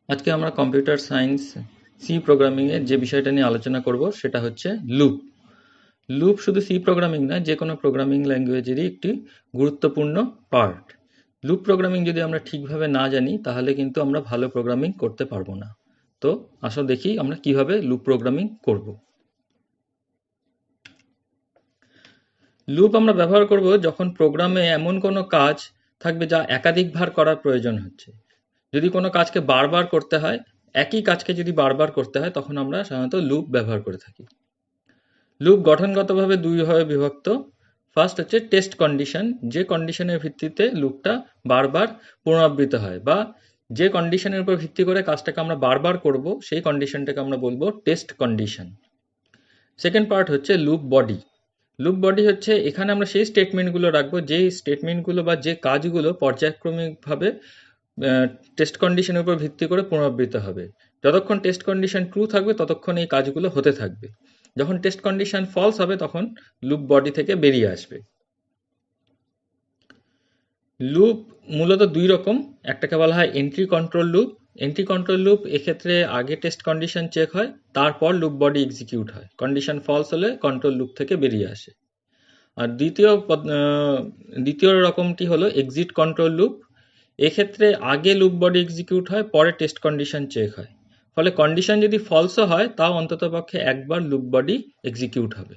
আজকে আমরা computer science C programming এর যে বিষয়টা নিয়ে আলোচনা করব সেটা হচ্ছে লুপ। লুপ শুধু সি প্রোগ্রামিং না, যে কোনো প্রোগ্রামিং ল্যাঙ্গুয়েজেরই একটি গুরুত্বপূর্ণ পার্ট। লুপ প্রোগ্রামিং যদি আমরা ঠিকভাবে না জানি তাহলে কিন্তু আমরা ভালো প্রোগ্রামিং করতে পারবো না। তো আসো দেখি আমরা কিভাবে লুপ প্রোগ্রামিং করব। লুপ আমরা ব্যবহার করব যখন প্রোগ্রামে এমন কোনো কাজ থাকবে যা একাধিকবার করার প্রয়োজন হচ্ছে। যদি কোনো কাজকে বারবার করতে হয়, একই কাজকে যদি বারবার করতে হয়, তখন আমরা সাধারণত লুপ ব্যবহার করে থাকি। লুপ গঠনগতভাবে দুই ভাবে বিভক্ত। ফার্স্ট হচ্ছে টেস্ট কন্ডিশন, যে কন্ডিশনের ভিত্তিতে লুপটা বারবার পুনরাবৃত্ত হয়, বা যে কন্ডিশনের উপর ভিত্তি করে কাজটাকে আমরা বারবার করব সেই কন্ডিশনটাকে আমরা বলবো টেস্ট কন্ডিশন। সেকেন্ড পার্ট হচ্ছে লুপ বডি। লুপ বডি হচ্ছে এখানে আমরা সেই স্টেটমেন্টগুলো রাখবো, যে স্টেটমেন্টগুলো বা যে কাজগুলো পর্যায়ক্রমিকভাবে টেস্ট কন্ডিশনের উপর ভিত্তি করে পুনরাবৃত্ত হবে। যতক্ষণ টেস্ট কন্ডিশন ট্রু থাকবে ততক্ষণ এই কাজগুলো হতে থাকবে। যখন টেস্ট কন্ডিশন ফলস হবে তখন লুপ বডি থেকে বেরিয়ে আসবে। লুপ মূলত দুই রকম, একটাকে বলা হয় entry control loop. Entry control loop এক্ষেত্রে আগে টেস্ট কন্ডিশন চেক হয়, তারপর লুপ বডি এক্সিকিউট হয়। কন্ডিশন ফলস হলে কন্ট্রোল লুপ থেকে বেরিয়ে আসে। আর দ্বিতীয় রকমটি হলো এক্সিট কন্ট্রোল লুপ। এক্ষেত্রে আগে লুপ বডি এক্সিকিউট হয়, পরে টেস্ট কন্ডিশন চেক হয়। ফলে কন্ডিশন যদি ফলসও হয় তাও অন্ততপক্ষে একবার লুপ বডি এক্সিকিউট হবে।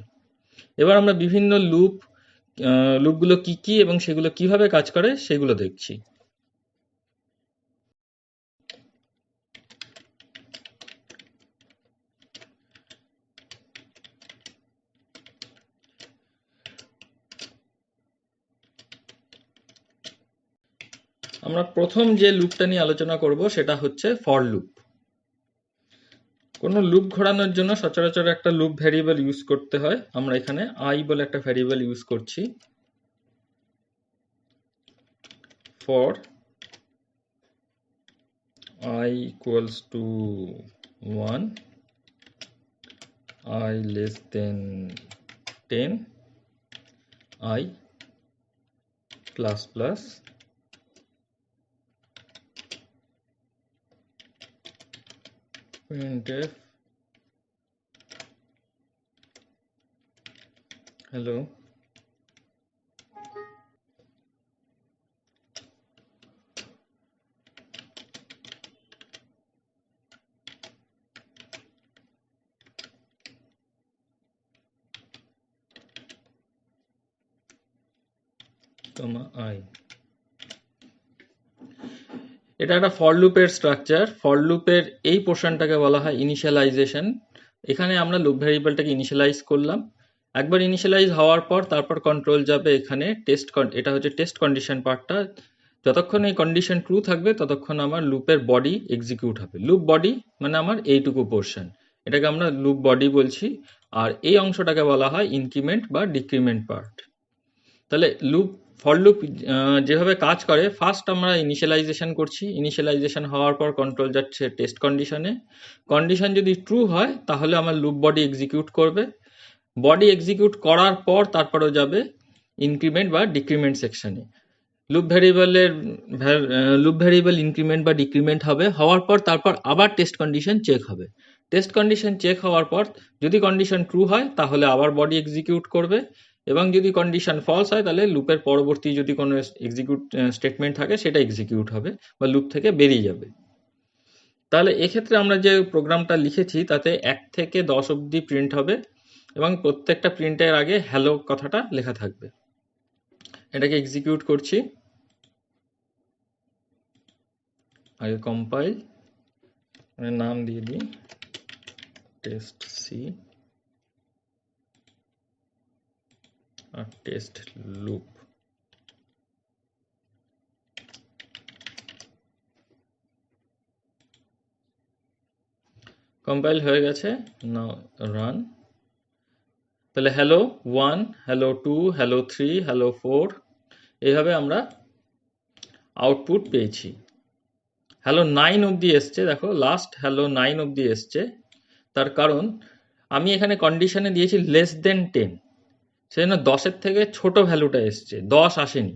এবার আমরা বিভিন্ন লুপগুলো কি কি এবং সেগুলো কিভাবে কাজ করে সেগুলো দেখছি। আমরা প্রথম যে লুপটা নিয়ে আলোচনা করব সেটা হচ্ছে ফর লুপ। কোনো লুপ ঘোরানোর জন্য সচরাচর একটা লুপ ভ্যারিয়েবল ইউজ করতে হয়। আমরা এখানে আই বলে একটা ভ্যারিয়েবল ইউজ করছি। For I equals to 1, I less than 10, I plus plus printf hello comma I। এটা একটা ফর লুপের স্ট্রাকচার। ফর লুপের এই পোর্শনটাকে বলা হয় ইনিশিয়ালাইজেশন। এখানে আমরা লুপ ভ্যারিয়েবলটাকে ইনিশিয়ালাইজ করলাম। একবার ইনিশিয়ালাইজ হওয়ার পর তারপর কন্ট্রোল যাবে এখানে এটা হচ্ছে টেস্ট কন্ডিশন পার্টটা। যতক্ষণ এই কন্ডিশন ট্রু থাকবে ততক্ষণ আমার লুপের বডি এক্সিকিউট হবে। লুপ বডি মানে আমার এইটুকু পোর্শন, এটাকে আমরা লুপ বডি বলছি। আর এই অংশটাকে বলা হয় ইনক্রিমেন্ট বা ডিক্রিমেন্ট পার্ট। তাহলে ফর লুপ যেভাবে কাজ করে, ফার্স্ট আমরা ইনিশিয়ালাইজেশন করছি। ইনিশিয়ালাইজেশন হওয়ার পর কন্ট্রোল যাচ্ছে টেস্ট কন্ডিশনে। কন্ডিশন যদি ট্রু হয় তাহলে আমার লুপ বডি এক্সিকিউট করবে। বডি এক্সিকিউট করার পর তারপরেও যাবে ইনক্রিমেন্ট বা ডিক্রিমেন্ট সেকশনে। লুপ ভ্যারিয়েবল ইনক্রিমেন্ট বা ডিক্রিমেন্ট হবে, হওয়ার পর তারপর আবার টেস্ট কন্ডিশন চেক হবে। টেস্ট কন্ডিশন চেক হওয়ার পর যদি কন্ডিশন ট্রু হয় তাহলে আবার বডি এক্সিকিউট করবে, এবং যদি কন্ডিশন ফলস হয় তাহলে লুপের পরবর্তী যদি কোনো এক্সিকিউট স্টেটমেন্ট থাকে সেটা এক্সিকিউট হবে বা লুপ থেকে বেরিয়ে যাবে। তাহলে এক্ষেত্রে আমরা যে প্রোগ্রামটা লিখেছি তাতে 1 থেকে 10 অবধি প্রিন্ট হবে, এবং প্রত্যেকটা প্রিন্টের আগে হ্যালো কথাটা লেখা থাকবে। এটাকে এক্সিকিউট করছি। আগে কম্পাইল, নাম দিয়ে দিই টেস্ট সি আর টেস্ট লুপ। কম্পাইল হয়ে গেছে, নাও রান। তাহলে হ্যালো 1, হ্যালো 2, হ্যালো 3, হ্যালো 4 এইভাবে আমরা আউটপুট পেয়েছি। হ্যালো 9 অবধি এসছে, দেখো লাস্ট হ্যালো 9 অবধি এসছে। তার কারণ আমি এখানে কন্ডিশনে দিয়েছি লেস দেন 10, সেজন্য 10-এর থেকে ছোট ভ্যালুটা এসছে, 10 আসেনি।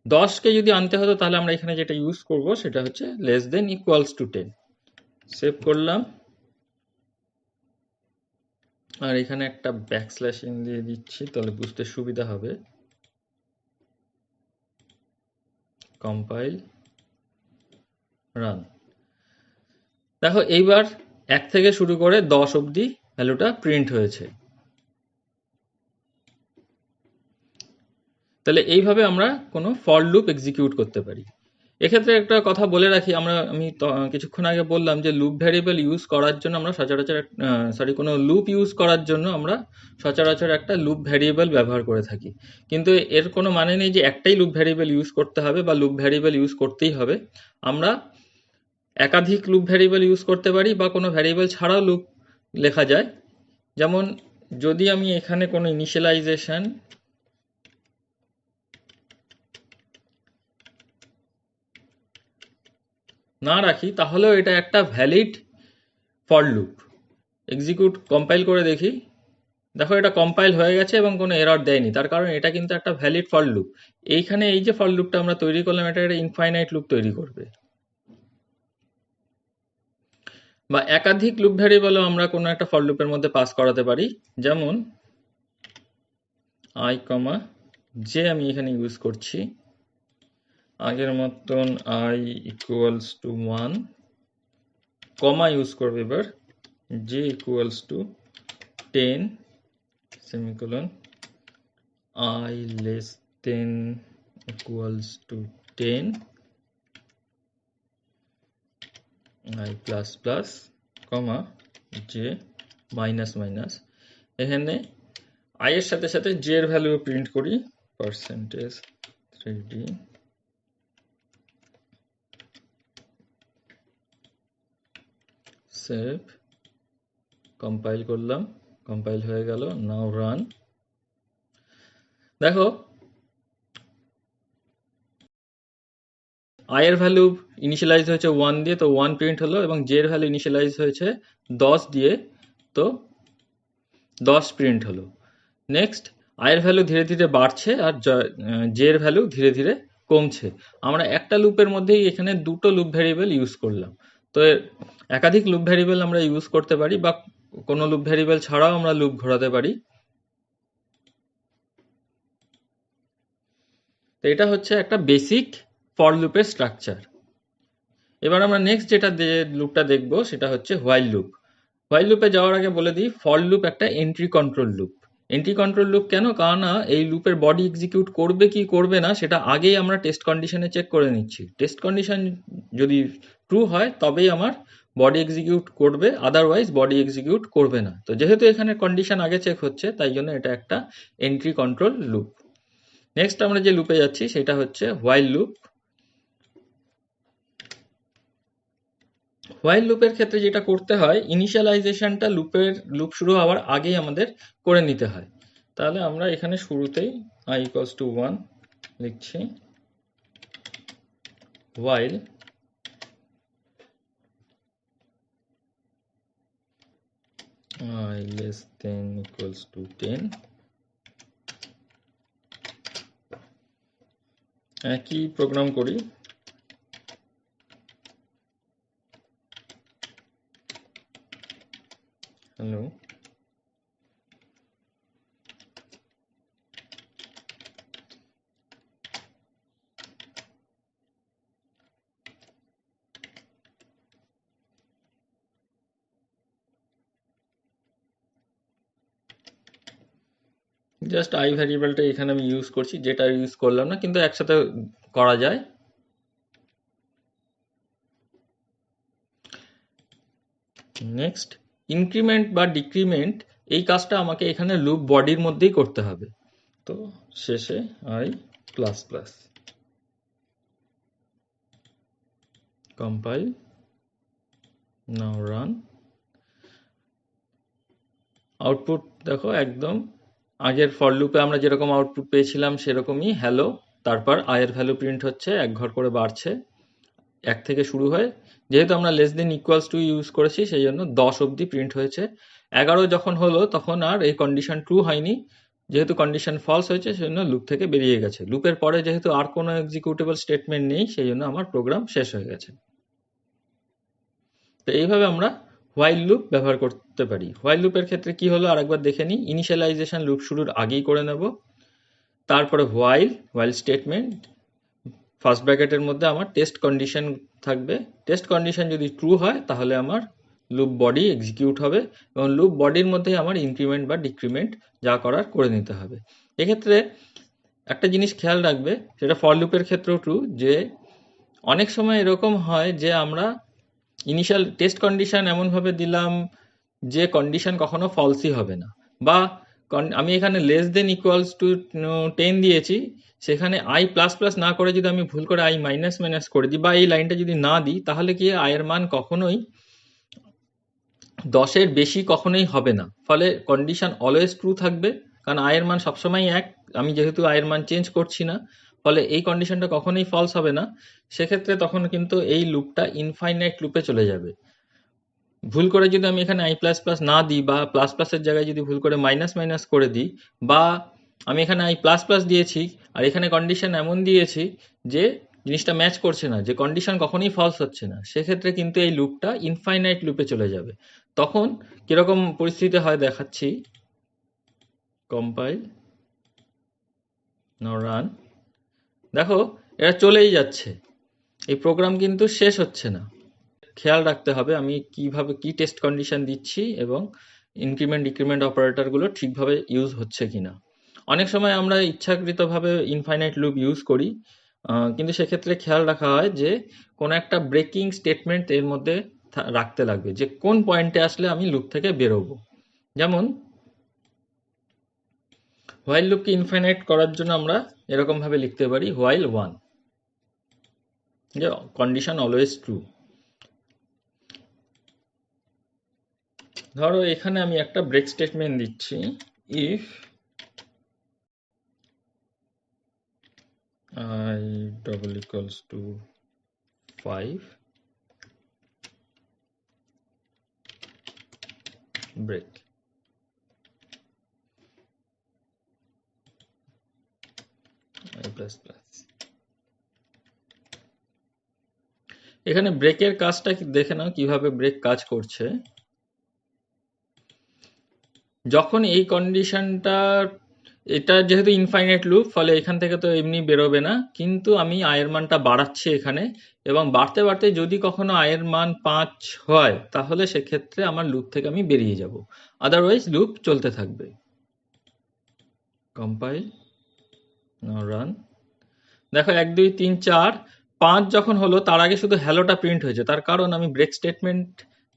10কে যদি আনতে হতো তাহলে আমরা এখানে যেটা ইউজ করব সেটা হচ্ছে less than equals to 10। Save করলাম, আর এখানে একটা ব্যাকস্ল্যাশ ইন দিয়ে দিচ্ছি, তাহলে বুঝতে সুবিধা হবে। Compile, run. দেখো এইবার 1 থেকে শুরু করে 10 অবধি ভ্যালুটা প্রিন্ট হয়েছে। তাহলে এইভাবে আমরা কোনো ফর লুপ এক্সিকিউট করতে পারি। এক্ষেত্রে একটা কথা বলে রাখি, আমি কিছুক্ষণ আগে বললাম যে লুপ ভ্যারিয়েবল ইউজ করার জন্য আমরা সচরাচর কোনো লুপ ইউজ করার জন্য আমরা সচরাচর একটা লুপ ভ্যারিয়েবল ব্যবহার করে থাকি, কিন্তু এর কোনো মানে নেই যে একটাই লুপ ভ্যারিয়েবল ইউজ করতে হবে বা লুপ ভ্যারিয়েবল ইউজ করতেই হবে। আমরা একাধিক লুপ ভ্যারিয়েবল ইউজ করতে পারি বা কোনো ভ্যারিয়েবল ছাড়াও লুপ লেখা যায়। যেমন যদি আমি এখানে কোনো ইনিশিয়ালাইজেশন না রাখি, তাহলেও এটা একটা ভ্যালিড ফর লুপ। কম্পাইল করে দেখি, দেখো এটা কম্পাইল হয়ে গেছে এবং কোনো এরর দেয়নি, তার কারণ এটা কিন্তু একটা ভ্যালিড ফর লুপ। এইখানে এই যে ফর লুপটা আমরা তৈরি করলাম, এটা একটা ইনফাইনাইট লুপ তৈরি করবে। বা একাধিক লুপ ভ্যারিয়েবলও আমরা কোনো একটা ফর লুপের মধ্যে পাস করাতে পারি, যেমন i, j আমি এখানে ইউজ করছি। আগের মতন i equals to 1, comma use করবে এবার, j equals to 10, semicolon, i less than equals to 10, i plus plus, comma j minus minus. এখানে i এর সাথে সাথে j এর ভ্যালু প্রিন্ট করি, পার্সেন্টেজ 3d, সেভ, কম্পাইল করলাম, কম্পাইল হয়ে গেল, নাও রান। দেখো i এর ভ্যালু ইনিশিয়ালাইজ হয়েছে 1 দিয়ে, তো 1 প্রিন্ট হলো, এবং j এর ভ্যালু ইনিশিয়ালাইজ হয়েছে 10 দিয়ে, তো 10 প্রিন্ট হলো। নেক্সট i এর ভ্যালু ধীরে ধীরে বাড়ছে আর j এর ভ্যালু ধীরে ধীরে কমছে। আমরা একটা লুপের মধ্যেই এখানে দুটো লুপ ভ্যারিয়েবল ইউজ করলাম। তো একাধিক লুপ ভ্যারিয়েবল আমরা ইউজ করতে পারি বা কোনো লুপ ভ্যারিয়েবল ছাড়াও আমরা লুপ ঘোরাতে পারি। তো এটা হচ্ছে একটা বেসিক ফর লুপের স্ট্রাকচার। এবার আমরা নেক্সট যেটা লুপটা দেখব সেটা হচ্ছে হোয়াইল লুপ। হোয়াইল লুপে যাওয়ার আগে বলে দিই, ফর লুপ একটা entry control loop. Entry control loop কেন? কারণ এই লুপের বডি এক্সিকিউট করবে কি করবে না সেটা আগেই আমরা টেস্ট কন্ডিশনে চেক করে নিচ্ছি। টেস্ট কন্ডিশন যদি ট্রু হয় তবেই আমার বডি এক্সিকিউট করবে, আদারওয়াইজ বডি এক্সিকিউট করবে না। তো যেহেতু এখানে কন্ডিশন আগে চেক হচ্ছে, তাই জন্য এটা একটা এন্ট্রি কন্ট্রোল লুপ। নেক্সট আমরা যে লুপে যাচ্ছি সেটা হচ্ছে হোয়াইল লুপ। হোয়াইল লুপের ক্ষেত্রে যেটা করতে হয়, ইনিশিয়ালাইজেশনটা লুপ শুরু হওয়ার আগেই আমাদের করে নিতে হয়। তাহলে আমরা এখানে শুরুতেই i equals to 1 লিখছি, while i less than equals to 10, একই প্রোগ্রাম করি, হ্যালো, জাস্ট i ভ্যারিয়েবলটা এখানে আমি ইউজ করছি, যেটা ইউজ করলাম না, কিন্তু একসাথে করা যায়। নেক্সট ইনক্রিমেন্ট বা ডিক্রিমেন্ট, এই কাজটা আমাকে এখানে লুপ বডির মধ্যেই করতে হবে। তো শেষে i plus plus, compile, now run. Output দেখো একদম আগের ফর লুপে আমরা যেরকম আউটপুট পেয়েছিলাম সেরকমই, হ্যালো, তারপর i এর ভ্যালু প্রিন্ট হচ্ছে, এক ঘর করে বাড়ছে, 1 থেকে শুরু হয়। যেহেতু আমরা less than equals to use করেছি সেই জন্য 10 অবধি প্রিন্ট হয়েছে। 11 যখন হলো তখন আর এই কন্ডিশন ট্রু হয়নি, যেহেতু কন্ডিশন ফলস হয়েছে সেই জন্য লুপ থেকে বেরিয়ে গেছে। লুপের পরে যেহেতু আর কোনো এক্সিকিউটেবল স্টেটমেন্ট নেই সেই জন্য আমার প্রোগ্রাম শেষ হয়ে গেছে। তো এইভাবে আমরা হোয়াইল লুপ ব্যবহার করতে পারি। হোয়াইল লুপের ক্ষেত্রে কি হলো আরেকবার দেখে নিই। ইনিশিয়ালাইজেশন লুপ শুরুর আগেই করে নেব, তারপরে হোয়াইল স্টেটমেন্ট, ফার্স্ট ব্র্যাকেটের মধ্যে আমার টেস্ট কন্ডিশন থাকবে। টেস্ট কন্ডিশন যদি ট্রু হয় তাহলে আমার লুপ বডি এক্সিকিউট হবে এবং লুপ বডির মধ্যে আমার ইনক্রিমেন্ট বা ডিক্রিমেন্ট যা করার করে নিতে হবে। এক্ষেত্রে একটা জিনিস খেয়াল রাখবে, সেটা ফর লুপের ক্ষেত্রেও ট্রু, যে অনেক সময় এরকম হয় যে আমরা ইনিশিয়াল টেস্ট কন্ডিশন এমনভাবে দিলাম যে কন্ডিশন কখনো ফলসই হবে না, বা আমি এখানে লেস দেন ইকুয়ালস টু 10 দিয়েছি, সেখানে আই প্লাস প্লাস না করে যদি আমি ভুল করে আই মাইনাস মাইনাস করে দিই বা এই লাইনটা যদি না দিই, তাহলে কি আয়ের মান কখনোই 10-এর বেশি কখনোই হবে না। ফলে কন্ডিশন অলওয়েজ ট্রু থাকবে, কারণ আয়ের মান সবসময় এক, আমি যেহেতু আয়ের মান চেঞ্জ করছি না, ফলে এই কন্ডিশনটা কখনোই ফলস হবে না। সেক্ষেত্রে তখন কিন্তু এই লুপটা ইনফাইনাইট লুপে চলে যাবে। ভুল করে যদি আমি এখানে আই প্লাস প্লাস না দিই বা প্লাস প্লাসের জায়গায় যদি ভুল করে মাইনাস মাইনাস করে দিই, বা আমি এখানে আই প্লাস প্লাস দিয়েছি আর এখানে কন্ডিশন এমন দিয়েছি যে জিনিসটা ম্যাচ করছে না, যে কন্ডিশন কখনোই ফলস হচ্ছে না, সেক্ষেত্রে কিন্তু এই লুপটা ইনফাইনাইট লুপে চলে যাবে। তখন কিরকম পরিস্থিতি হয় দেখাচ্ছি। কম্পাইল, নাও রান। দেখো এটা চলেই যাচ্ছে, এই প্রোগ্রাম কিন্তু শেষ হচ্ছে না। খেয়াল রাখতে হবে আমি কিভাবে কি টেস্ট কন্ডিশন দিচ্ছি এবং ইনক্রিমেন্ট ডিক্রিমেন্ট অপারেটরগুলো ঠিকভাবে ইউজ হচ্ছে কিনা। অনেক সময় আমরা ইচ্ছাকৃতভাবে ইনফাইনাইট লুপ ইউজ করি, কিন্তু সেক্ষেত্রে খেয়াল রাখা হয় যে কোনো একটা ব্রেকিং স্টেটমেন্ট এর মধ্যে রাখতে লাগবে, যে কোন পয়েন্টে আসলে আমি লুপ থেকে বেরোবো। যেমন হোয়াইল লুপকে ইনফাইনাইট করার জন্য আমরা এরকম ভাবে লিখতে পারি হোয়াইল 1, যে কন্ডিশন অলওয়েজ ট্রু। ধরো এখানে আমি একটা ব্রেক স্টেটমেন্ট দিচ্ছি, if I double equals to 5 break, I plus plus। এখানে ব্রেকের কাজটা দেখে নাও কিভাবে ব্রেক কাজ করছে। যখন এই কন্ডিশনটা, এটা যেহেতু ইনফাইনাইট লুপ, ফলে এখান থেকে তো এমনি বেরোবে না, কিন্তু আমি আয়ের মানটা বাড়াচ্ছি এখানে, এবং বাড়তে বাড়তে যদি কখনো আয়ের মান 5 হয় তাহলে সেক্ষেত্রে আমার লুপ থেকে আমি বেরিয়ে যাব, আদারওয়াইজ লুপ চলতে থাকবে। কম্পাইল, নাও রান। দেখো 1 2 3 4 5 যখন হলো তার আগে শুধু হ্যালোটা প্রিন্ট হয়েছে, তার কারণ আমি ব্রেক স্টেটমেন্ট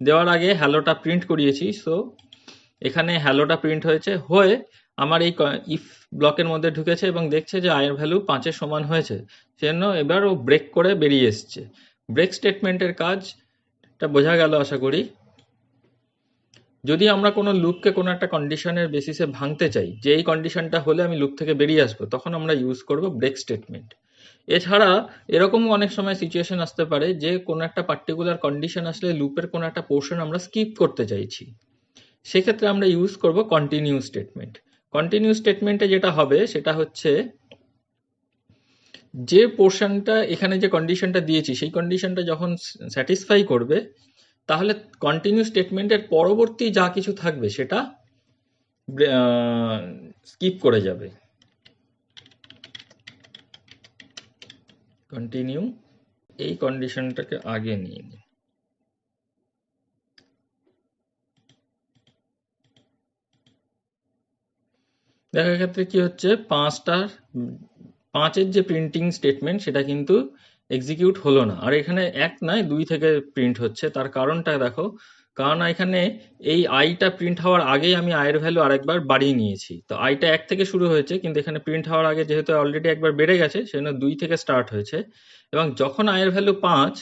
দেওয়ার আগে হ্যালোটা প্রিন্ট করিয়েছি। সো এখানে হ্যালোটা প্রিন্ট হয়েছে, হয়ে আমার এই ইফ ব্লকের মধ্যে ঢুকেছে এবং দেখছে যে আয়ের ভ্যালু 5-এর সমান হয়েছে, সেজন্য এবার ও ব্রেক করে বেরিয়ে এসছে। ব্রেক স্টেটমেন্টের কাজটা বোঝা গেল আশা করি। যদি আমরা কোনো লুপকে কোনো একটা কন্ডিশনের বেসিসে ভাঙতে চাই, যে এই কন্ডিশনটা হলে আমি লুপ থেকে বেরিয়ে আসবো, তখন আমরা ইউজ করব ব্রেক স্টেটমেন্ট। এছাড়া এরকমও অনেক সময় সিচুয়েশন আসতে পারে যে কোনো একটা পার্টিকুলার কন্ডিশন আসলে লুপের কোনো একটা পোর্শন আমরা স্কিপ করতে চাইছি, সেক্ষেত্রে আমরা ইউজ করব কন্টিনিউ স্টেটমেন্ট। কন্টিনিউ স্টেটমেন্টে যেটা হবে সেটা হচ্ছে, যে পোর্শনটা এখানে যে কন্ডিশনটা দিয়েছি সেই কন্ডিশনটা যখন স্যাটিসফাই করবে, তাহলে কন্টিনিউ স্টেটমেন্টের পরবর্তী যা কিছু থাকবে সেটা স্কিপ করে যাবে। কন্টিনিউ, এই কন্ডিশনটাকে আগে নিয়ে নিই। দেখার ক্ষেত্রে কি হচ্ছে, 5-এর যে প্রিন্টিং স্টেটমেন্ট সেটা কিন্তু এক্সিকিউট হলো না, আর এখানে 1 নয় 2 থেকে প্রিন্ট হচ্ছে। তার কারণটা দেখো, কারণ এখানে এই আইটা প্রিন্ট হওয়ার আগেই আমি আয়ের ভ্যালু আরেকবার বাড়িয়ে নিয়েছি। তো আইটা 1 থেকে শুরু হয়েছে, কিন্তু এখানে প্রিন্ট হওয়ার আগে যেহেতু অলরেডি একবার বেড়ে গেছে, সেজন্য 2 থেকে স্টার্ট হয়েছে, এবং যখন আয়ের ভ্যালু 5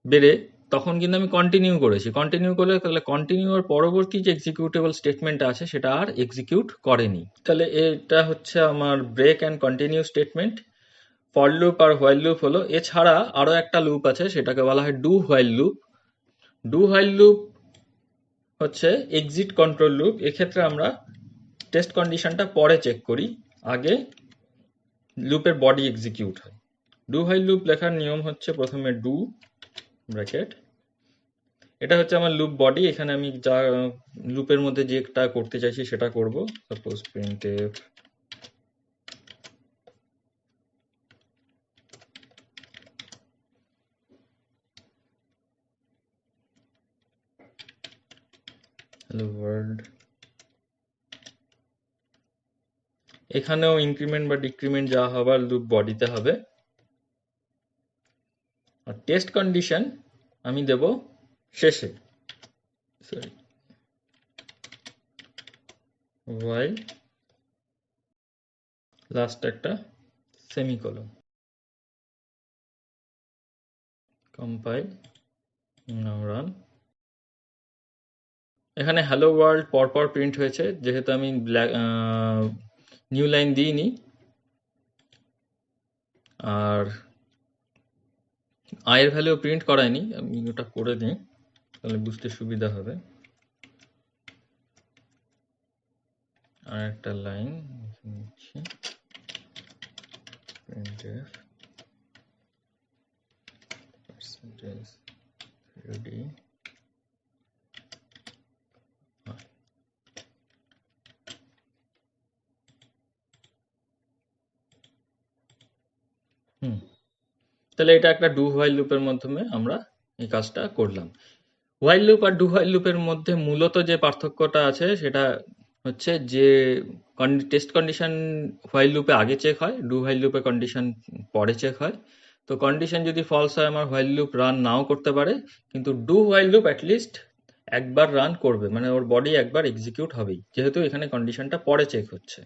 বেড়ে, তখন কিন্তু আমি কন্টিনিউ করেছি। কন্টিনিউ করলে তাহলে কন্টিনিউর পরবর্তী যে এক্সিকিউটেবল স্টেটমেন্ট আছে সেটা আর এক্সিকিউট করেনি। তাহলে এটা হচ্ছে আমার break and continue statement. For loop আর হোয়াইল লুপ হলো। এছাড়া আরো একটা লুপ আছে, সেটাকে বলা হয় do while loop. Do while loop হচ্ছে এক্সিট কন্ট্রোল লুপ। এক্ষেত্রে আমরা টেস্ট কন্ডিশনটা পরে চেক করি, আগে লুপের বডি এক্সিকিউট হয়। ডু হোয়াইল লুপ লেখার নিয়ম হচ্ছে, প্রথমে ডু ব্র্যাকেট, এটা হচ্ছে আমার লুপ বডি। এখানে আমি যা লুপের মধ্যে যেটা করতে চাইছি সেটা করব। Suppose printf hello world। এখানেও ইনক্রিমেন্ট বা ডিক্রিমেন্ট যা হবার লুপ বডিতে হবে। আর টেস্ট কন্ডিশন আমি দেব শেষে, সরি, while লাস্ট একটা সেমিকোলন। কম্পাইল, নাও রান। এখানে হ্যালো ওয়ার্ল্ড পরপর প্রিন্ট হয়েছে, যেহেতু আমি নিউ লাইন দিইনি। আর আয়ের ভ্যালু প্রিন্ট করায়নি, আমি ওটা করে দিই তাহলে বুঝতে সুবিধা হবে। আর একটা লাইন নিচ্ছি, printf percentage ready তাহলে এটা একটা ডু হোয়াইল লুপের মাধ্যমে আমরা এই কাজটা করলাম। হোয়াইল লুপ আর ডু হোয়াইল লুপের মধ্যে মূলত যে পার্থক্যটা আছে সেটা হচ্ছে যে টেস্ট কন্ডিশন হোয়াইল লুপে আগে চেক হয়, ডু হোয়াইল লুপে কন্ডিশন পরে চেক হয়। তো কন্ডিশন যদি ফলস হয় আমার হোয়াইল লুপ রান নাও করতে পারে, কিন্তু ডু হোয়াইল লুপ অ্যাটলিস্ট একবার রান করবে, মানে ওর বডি একবার এক্সিকিউট হবেই, যেহেতু এখানে কন্ডিশনটা পরে চেক হচ্ছে।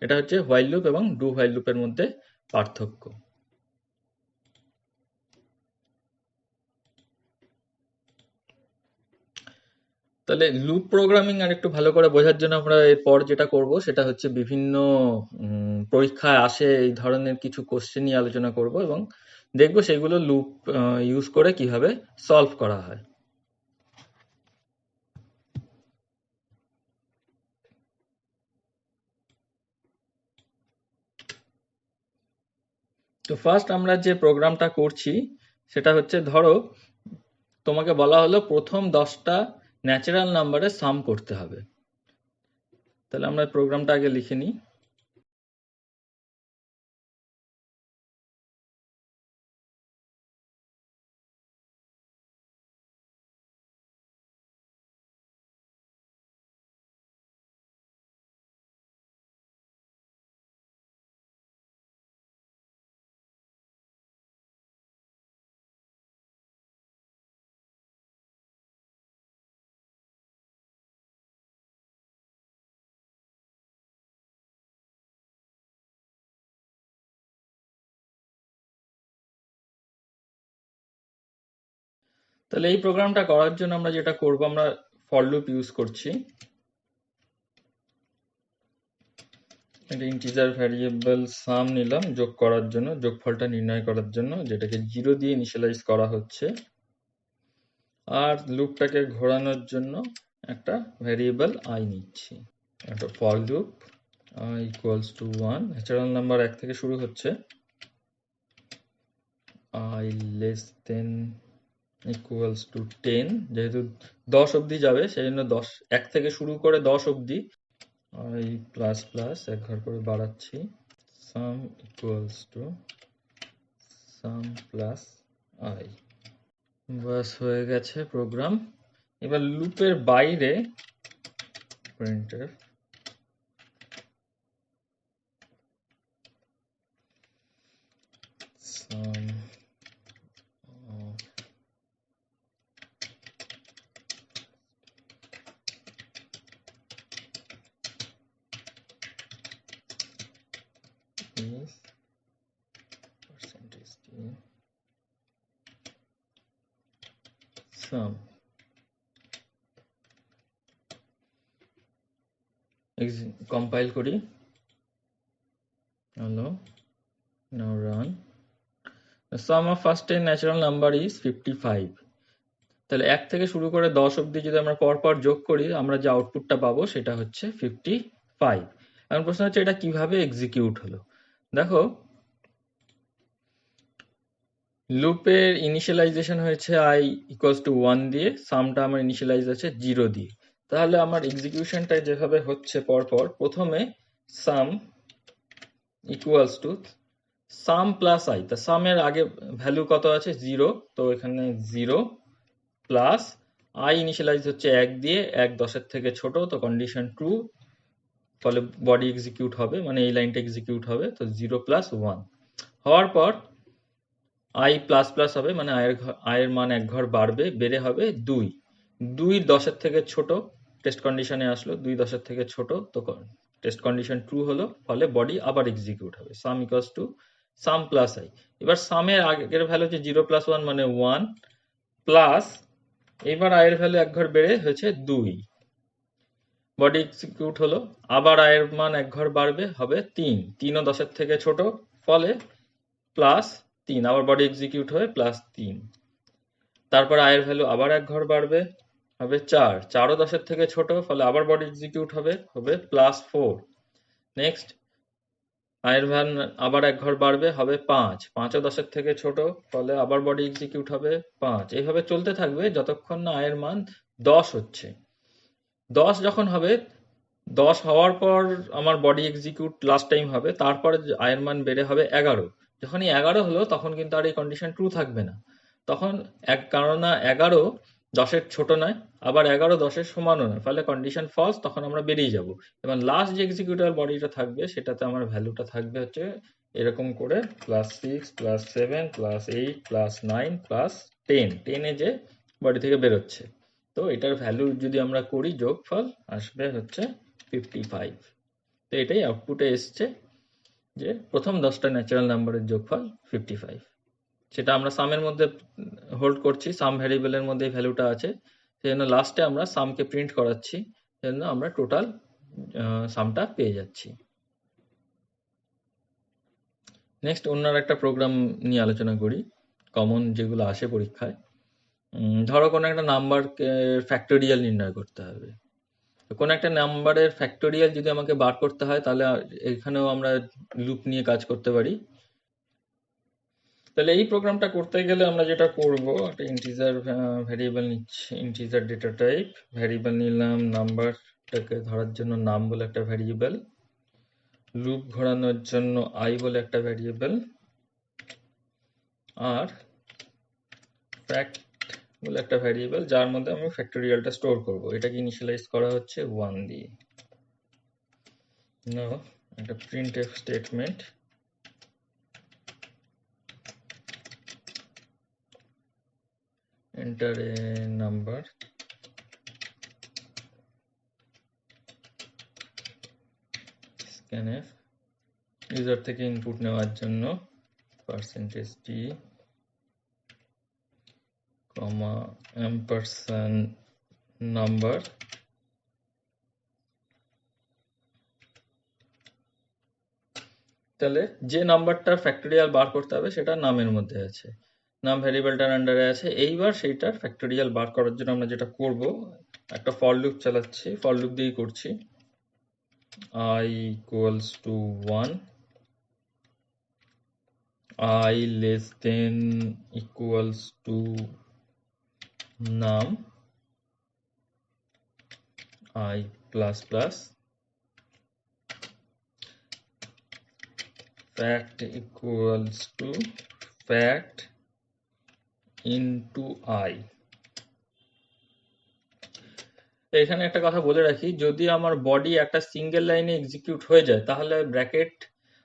এটা হচ্ছে হোয়াইল লুপ এবং ডু হোয়াইল লুপের মধ্যে পার্থক্য। তাহলে লুপ প্রোগ্রামিং আর একটু ভালো করে বোঝার জন্য আমরা এরপর যেটা করব সেটা হচ্ছে বিভিন্ন পরীক্ষায় আসে এই ধরনের কিছু কোশ্চেন নিয়ে আলোচনা করব এবং দেখব সেগুলো লুপ ইউজ করে কিভাবে সলভ করা হয়। তো ফার্স্ট আমরা যে প্রোগ্রামটা করছি সেটা হচ্ছে, ধরো তোমাকে বলা হলো প্রথম 10টা ন্যাচারাল নাম্বারের সাম করতে হবে। তাহলে আমরা প্রোগ্রামটা আগে লিখে নিই। তাহলে এই প্রোগ্রামটা করার জন্য আমরা যেটা করব, আমরা ফর লুপ ইউজ করছি। একটা ইন্টিজার ভ্যারিয়েবল সাম নিলাম যোগ করার জন্য, যোগফলটা নির্ণয় করার জন্য, যেটাকে 0 দিয়ে ইনিশিয়ালাইজ করা হচ্ছে। আর লুপটাকে ঘোরানোর জন্য একটা ভ্যারিয়েবল আই নিচ্ছি। একটা for loop i equals to 1, natural number 1 থেকে শুরু হচ্ছে, i less than equals to 10, যেহেতু 10 অবধি যাবে সেই জন্য 1 থেকে শুরু করে 10 অবধি i প্লাস প্লাস এক ঘর করে বাড়াচ্ছি, sum equals to sum plus i। বাস হয়ে গেছে প্রোগ্রাম। এবার লুপের বাইরে printf sum of is percentage d sum। Compile করি, hello, now run. The sum of first 10 natural number is 55। তাহলে 1 থেকে শুরু করে 10 অবধি যদি আমরা পরপর যোগ করি আমরা যে আউটপুটটা পাবো সেটা হচ্ছে 55। এখন প্রশ্ন হচ্ছে এটা কিভাবে এক্সিকিউট হলো। দেখো লুপের ইনিশিয়ালাইজেশন হয়েছে i ইকুয়ালস টু 1 দিয়ে, সামটা আমার ইনিশিয়ালাইজ আছে 0 দিয়ে। তাহলে আমার এক্সিকিউশনটা যেভাবে হচ্ছে পরপর, প্রথমে sum equals to sum plus i, তা সামের আগে ভ্যালু কত আছে 0, তো এখানে 0 প্লাস i ইনিশিয়ালাইজ হচ্ছে 1 দিয়ে, 1 10-এর থেকে ছোট, তো কন্ডিশন ট্রু, ফলে বডি এক্সিকিউট হবে, মানে এই লাইনটা এক্সিকিউট হবে। তো 0 প্লাস 1 হওয়ার পর i প্লাস প্লাস হবে, মানে i এর মান এক ঘর বাড়বে, বেড়ে হবে 2, 2 10-এর থেকে ছোট, টেস্ট কন্ডিশনে আসলো 2 10-এর থেকে ছোট, তো টেস্ট কন্ডিশন ট্রু হলো, ফলে বডি আবার এক্সিকিউট হবে। Sum equals to sum plus i। এবার সামের আগের ভ্যালু হচ্ছে 0 প্লাস 1 মানে 1 প্লাস, এবার i এর ভ্যালু এক ঘর বেড়ে হয়েছে 2, বডি এক্সিকিউট হলো, আবার i এর মান এক ঘর বাড়বে, হবে 3, 3 ও 10-এর থেকে ছোট, ফলে প্লাস 3, আবার বডি এক্সিকিউট হয়ে প্লাস 3, তারপর i এর ভ্যালু আবার এক ঘর বাড়বে, হবে 4, 4 ও 10-এর থেকে ছোট, ফলে আবার বডি এক্সিকিউট হবে, হবে প্লাস 4। নেক্সট i এর ভ্যালু আবার এক ঘর বাড়বে, হবে 5, 5 ও 10-এর থেকে ছোট, ফলে আবার বডি এক্সিকিউট হবে 5। এইভাবে চলতে থাকবে যতক্ষণ না i এর মান 10 হচ্ছে। 10 যখন হবে, 10 হওয়ার পর আমার বডি এক্সিকিউট লাস্ট টাইম হবে, তারপরে i এর মান বেড়ে হবে 11। যখনই 11 হলো, তখন কিন্তু আর এই কন্ডিশন ট্রু থাকবে না, তখন কেননা 11 10-এর ছোট নয়, আবার 11 10-এর সমানও নয়, ফলে কন্ডিশন ফলস, তখন আমরা বেরিয়ে যাব। এবং লাস্ট যে এক্সিকিউটেবল বডিটা থাকবে, সেটাতে আমার ভ্যালুটা থাকবে হচ্ছে এরকম করে +6 +7 +8 +9 +10, 10-এ যে বডি থেকে বেরোচ্ছে। তো এটার ভ্যালু যদি আমরা করি যোগফল, আসবে হচ্ছে 55। তো এটাই আউটপুটে এসছে যে প্রথম 10টা ন্যাচারাল নাম্বারের যোগফল 55। সেটা আমরা সামের মধ্যে হোল্ড করছি, সাম ভ্যারিয়েবলের মধ্যে ভ্যালুটা আছে, সেজন্য লাস্টে আমরা সামকে প্রিন্ট করাচ্ছি, সেজন্য আমরা টোটাল সামটা পেয়ে যাচ্ছি। নেক্সট অন্য একটা প্রোগ্রাম নিয়ে আলোচনা করি, কমন যেগুলো আসে পরীক্ষায়। ধরো কোনো একটা নাম্বারকে ফ্যাক্টোরিয়াল নির্ণয় করতে হবে। কোনো একটা নাম্বারের ফ্যাক্টোরিয়াল যদি আমাকে বার করতে হয়, তাহলে এখানেও আমরা লুপ নিয়ে কাজ করতে পারি। তাহলে এই প্রোগ্রামটা করতে গেলে আমরা যেটা করব, একটা ইন্টিজার ভ্যারিয়েবল নিচ্ছি, ইন্টিজার ডেটা টাইপ ভ্যারিয়েবল নিলাম, নাম্বারটাকে ধরার জন্য নাম বলে একটা ভ্যারিয়েবল, লুপ ঘোরানোর জন্য i বলে একটা ভ্যারিয়েবল, আর ফ্যাক্ট বলে একটা ভ্যারিয়েবল, যার মধ্যে আমি ফ্যাক্টোরিয়ালটা স্টোর করব। এটাকে ইনিশিয়ালাইজ করা হচ্ছে 1 দিয়ে। নাও একটা printf statement, enter a number, scanf, user থেকে ইনপুট নেওয়ার জন্য %d, ampersand number, তাহলে যে নাম্বারটার ফ্যাক্টোরিয়াল বার করতে হবে সেটা নামের মধ্যে আছে, নাম ভ্যারিয়েবলটার আন্ডারে আছে। এইবার সেইটার ফ্যাক্টোরিয়াল বার করার জন্য আমরা যেটা করব, একটা ফর লুপ চালাচ্ছি, ফর লুপ দিয়েই করছি। i equals to 1, i less than equals to num, i plus plus, fact equals to fact into i। এখানে একটা কথা বলে রাখি, যদি আমার বডি একটা সিঙ্গেল লাইনে এক্সিকিউট হয়ে যায়, তাহলে ব্র্যাকেট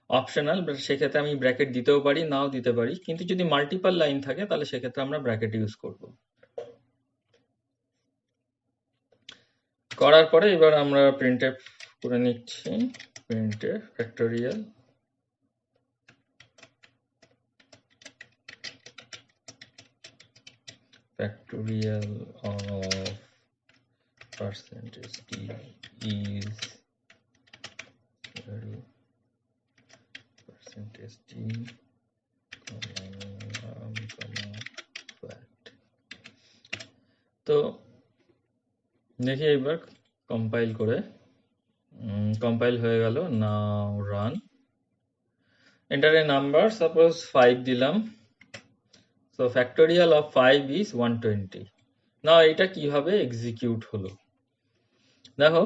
অপশনাল, সেক্ষেত্রে আমি ব্র্যাকেট দিতেও পারি, নাও দিতে পারি। কিন্তু যদি মাল্টিপল লাইন থাকে, তাহলে সেক্ষেত্রে আমরা ব্র্যাকেট ইউজ করব। করার পরে এবার আমরা প্রিন্টএফ করে নিচ্ছি, printf factorial, factorial of % d is equal % d, fact। তো দেখি এবার কম্পাইল করে, কম্পাইল হয়ে গেল। নাও run, enter a number, suppose 5 দিলাম, সো ফ্যাক্টোরিয়াল অফ 5 ইজ 120। নাও এটা কিভাবে এক্সিকিউট হলো দেখো।